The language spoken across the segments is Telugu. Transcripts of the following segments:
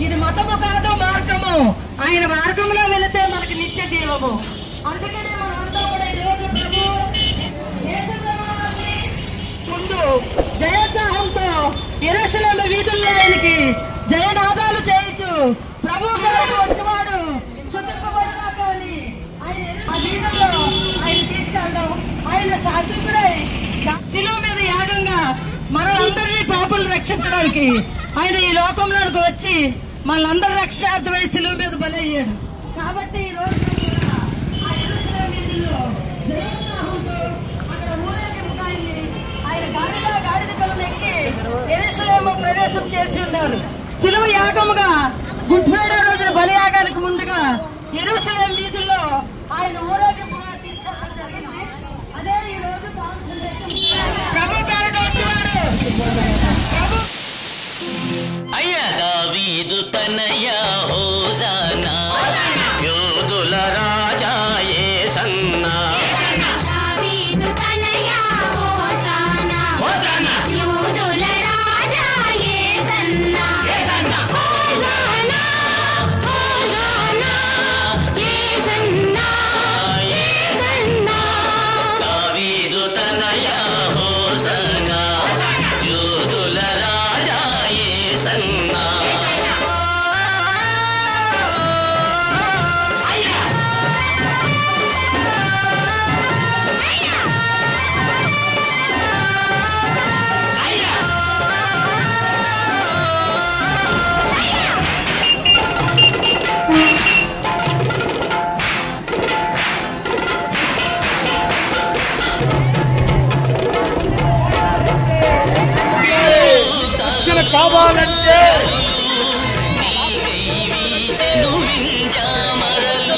ఇది మతము కాదు, మార్గము. ఆయన మార్గంలో వెళితే మనకి నిత్య జీవము. అందుకనే మనమంతా కూడా ఈరోజు ముందు జయోత్సాహంతో యెరూషలేము వీధుల్లో ఆయనకి జయనాదాలు చేయొచ్చు. ప్రభు గారు వచ్చేవాడు సుతింపబడుగాక అని ఆయన ఆ వీధుల్లో ఆయన తీసుకెళ్దాం. ఆయన సాత్వికుడై శిలువ మీద యాగంగా మనందరినీ పాపులు రక్షించడానికి ఆయన ఈ లోకంలోకి వచ్చి మనందరి రక్షణార్థమై శిలువ మీద బలయ్యాడు. కాబట్టి ఈ రోజు ఆ యెరూషలేము వీధుల్లో జయోత్సాహంతో అక్కడ ఊరేగింపుగా ఆయన గాడిద పిల్లలు ఎక్కి యెరూషలేము ప్రవేశం చేసి ఉన్నారు. శిలువ యాగముగా గుడ్ ఫ్రైడే రోజున బలియాగానికి ముందుగా యెరూషలేము వీధుల్లో ఆయన ఊరేగింపుగా తీసుకెళ్ళడం జరిగింది. అదే ఈ రోజు ప్రభు పేరట వచ్చేవాడు. అయ్యా దావీదు తనయ హోసానా, యోధుల రాజా యేసన్నా. దావీదు తనయ హోసానా, హోసానా, యోధుల రాజా యేసన్నా. యేసన్నా, హోసానా, హోసానా, యేసన్నా, యేసన్నా. దావీదు తనయ హోసానా, యోధుల రాజా యేసన్నా. కావాలంటే నీకైవీచెను వింజామరలు,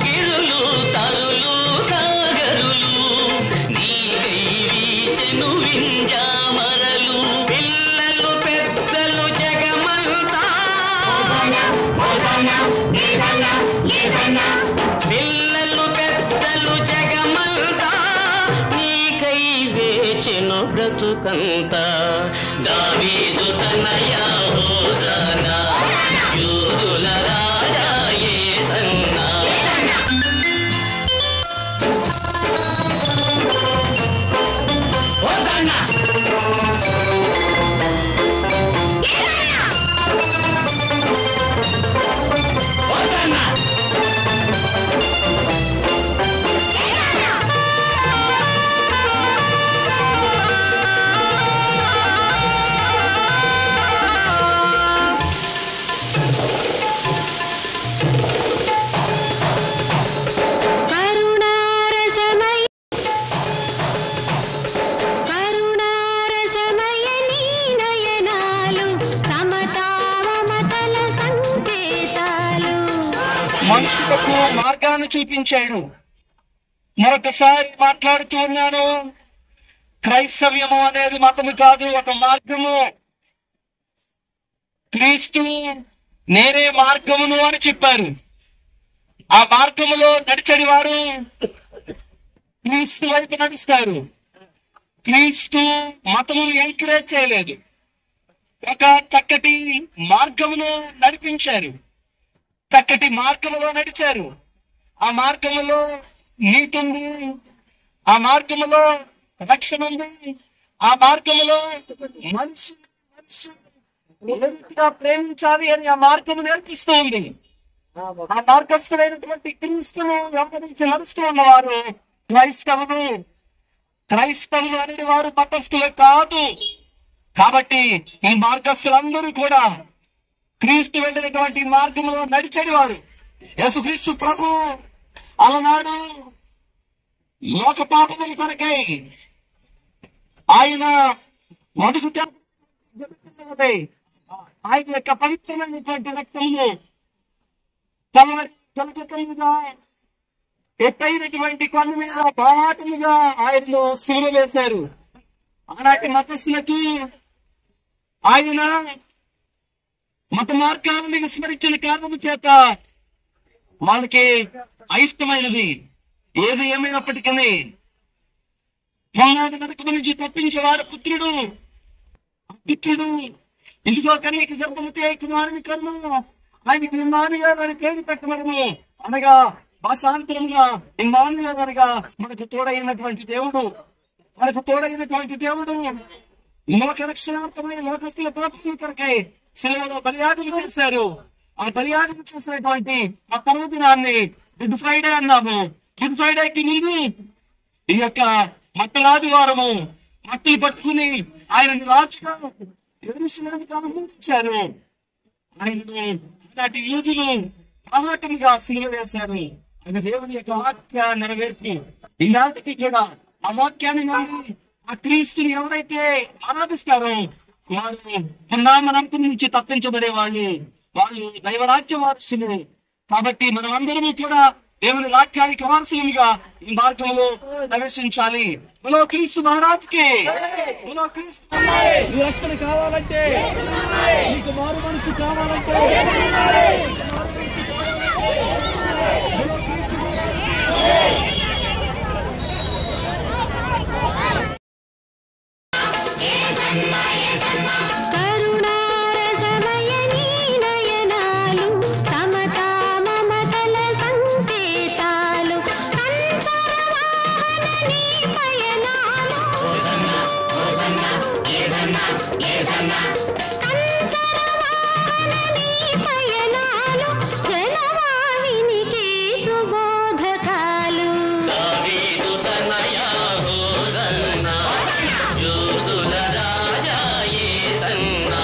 గిరులు తరులు సాగరులు. నీకైవీచెను వింజామరలు, పిల్లలు పెద్దలు జగమంతా. పిల్లలు పెద్దలు జగమంతా నీకై వేచెను బ్రతుకంతా. దావీదు తనయ హోసానా, యూదుల రాజా యేసన్నా. Hosanna, hosanna. కరుణారసమయ నీ నయనాలు సమతా మమతల సంకేతాలు. మనుషులకు మార్గాన్ని చూపించాడు. మరొకసారి మాట్లాడుతూ ఉన్నాను, క్రైస్తవ్యము అనేది మతము కాదు, ఒక మార్గము. క్రీస్తు నేనే మార్గమును అని చెప్పారు. ఆ మార్గములో నడిచడి వారు క్రీస్తు వైపు నడుస్తారు. క్రీస్తు మతమును ఎంకరేజ్ చేయలేదు, ఒక చక్కటి మార్గమును నడిపించారు. చక్కటి మార్గములో నడిచారు. ఆ మార్గములో నీతి ఉంది, ఆ మార్గములో రక్షణ ఉంది, ఆ మార్గములో మనిషి ఏ రీతిగా ప్రేమించాలి అని ఆ మార్గము నేర్పిస్తూ ఉంది. ఆ మార్గస్థులైనటువంటి క్రీస్తును వెంబడించి నడుస్తూ ఉన్నవారు క్రైస్తవులు. క్రైస్తవులు అనేది వారు మతస్థులు కాదు. కాబట్టి ఈ మార్గస్థులందరూ కూడా క్రీస్తు వెళ్ళినటువంటి మార్గంలో నడిచేది వారు. యేసుక్రీస్తు ప్రభు అలనాడు లోక పాపముల కొరకై ఆయన మొదటి ఆయన యొక్క పవిత్రమైనటువంటి రక్తమును తలగా ఎత్తైనటువంటి కొండ మీద బాహాటముగా ఆయనను శిలువ వేశారు. ఆనాటి మతస్థులకి ఆయన మత మార్గాలను విస్మరించిన కారణం చేత వాళ్ళకి అయిష్టమైనది ఏది ఏమైనప్పటికీ పొల్లాడి నరకము నుంచి తప్పించేవారు పుత్రుడు దిక్కిదు. ఇదిగో కన్యక గర్భవతి కుమారుని కన్ను, ఆయనకి ఇమ్మానుయేలు అని పేరు పెట్టబడము. అనగా భాషాంతరంగా ఇమ్మానుయేలు అనగా మనకు తోడైనటువంటి దేవుడు, మనకు తోడైనటువంటి దేవుడు. లోక రక్షణార్థమైన లోకస్తుల పాపం కొరకై శిలువలో బలియాగం చేశారు. ఆ బలియాగం చేసినటువంటి ఆ పర్వదినాన్ని గుడ్ ఫ్రైడే అన్నాము. గుడ్ ఫ్రైడేకి ముందు ఈ యొక్క మట్టలాదివారము మట్టలు పట్టుకుని ఆయనను రాజుగా ఎదురుసలానికి ఆహ్వానించారు. ఆయనను అలాంటి యూదులు ఆహాటంగా సిలువ వేశారు. ఆయన దేవుని యొక్క వాక్య నెరవేర్పు. ఈనాటికి కూడా ఆ వాక్యాన్ని నమ్మి ఆ క్రీస్తుని ఎవరైతే ఆరాధిస్తారో వారు పున్నామనంపు నుంచి తప్పించబడే వాళ్ళు దైవరాజ్య వారసులు. కాబట్టి మనం అందరూ కూడా దేవుని రాజ్యానికి వారసులుగా ఈ మార్గంలో ప్రవేశించాలి. మనో క్రీస్తు మహారాజుకి, మనో క్రీస్తు. నీ రక్షణ కావాలంటే, నీకు మారు మనసు కావాలంటే, కరుణారసమయ నీ నయనాలు సమతా మమతల సంకేతాలు కంచరవాహన నీ పయనాలు కంచరవాహన నీ పయనాలు జనవాహినికి శుభోధకాలు. దావీదు తనయా హోసన్నా, యూదుల రాజా యేసన్నా.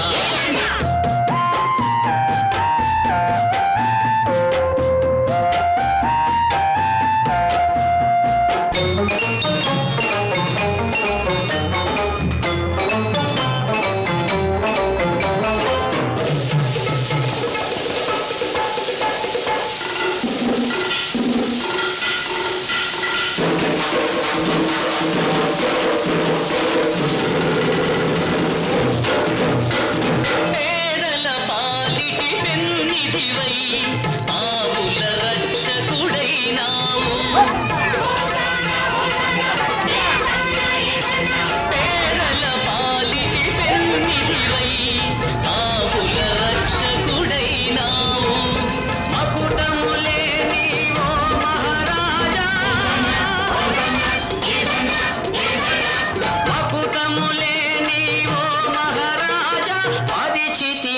పేదల పాలిటి పెన్నిధివై ఆవుల రక్షకుడైనావు. పేదల పాలిటి పెన్నిధివై ఆవుల రక్షకుడైనావు. మకుటములే నీవో మహారాజా, మకుటములే నీవో మహారాజా, పరిచితి